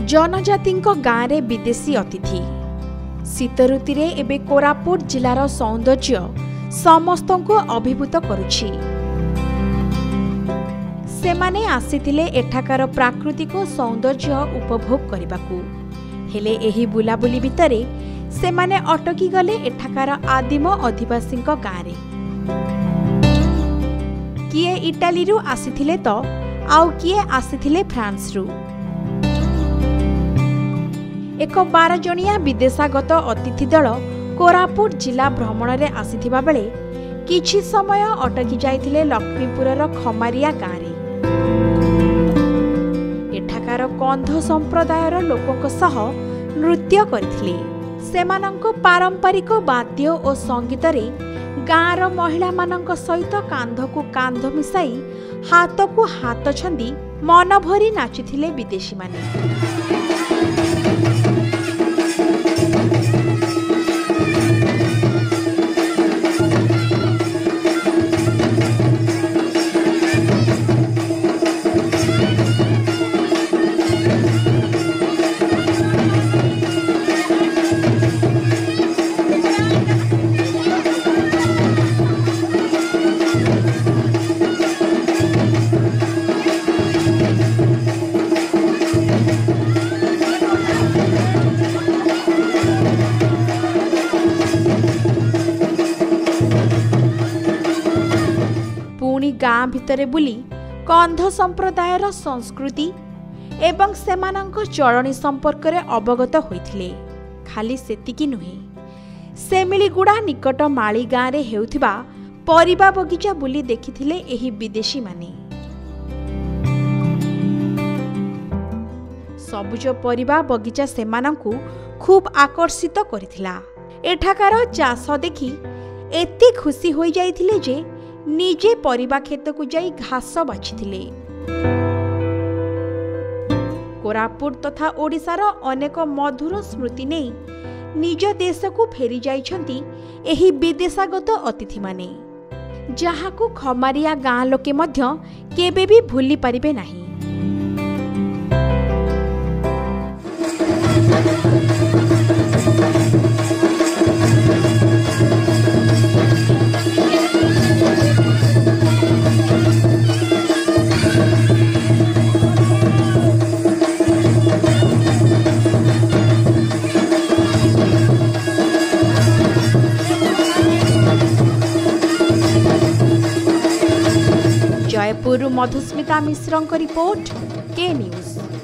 जनजातिंको गाँरे विदेशी अतिथि शीत ऋतुरे एबे कोरापुट जिलार सौंदर्य समस्तको अभिभूत करुछि। सेमाने आसीथिले एठाकार प्राकृतिक सौंदर्य उपभोग करिबाकू, हेले एही बुलाबुली भितरे सेमाने अटकी गले एठाकार आदिम अधिवासींको गाँरे। किए इटालीरू आसीथिले तो आउ किए आसीथिले फ्रांसरू। एक 12 जणिया विदेशागत अतिथि दल कोरापुट जिला भ्रमण रे आसीथिबा बेले किछि समय अटकी जाइथिले लक्ष्मीपुरर खमारिया गाँरे। एठाकार कंध संप्रदायर लोकक सह नृत्य करथिले। सेमानंको पारंपरिक वाद्य और संगीत रे गाँर महिला मानंक सहित कांध को कांध मिसाई हाथ को हाथ छंदी मन भरी नाचिथिले विदेशी माने। गाँ भितरे बुली कंध संप्रदायर संस्कृति एवं सेमानंक चलनी संपर्क रे अवगत होइथिले। खाली सेतिकी नुहे, सेमिलीगुड़ा निकट माली गाँ रे हेउथिबा परिबा बगीचा बुली देखिथिले एही विदेशी माने। सबुज परिबा बगीचा सेमानंकु खूब आकर्षित करिथिला। एठाकार चाष देखि एते खुशी होई जाइथिले जे निजे परिबा खेत को जाई घास बाछिथिले। कोरापुट तथा ओडिशार अनेक मधुर स्मृति नहीं निज देश को फेरी जाइछंती एही विदेशागत अतिथि माने, जहाकू खमारिया गाँ लोके मध्य केबे भी भूली पारिबे नाही। जयपुर मधुस्मिता मिश्रଙ୍କ रिपोर्ट के न्यूज।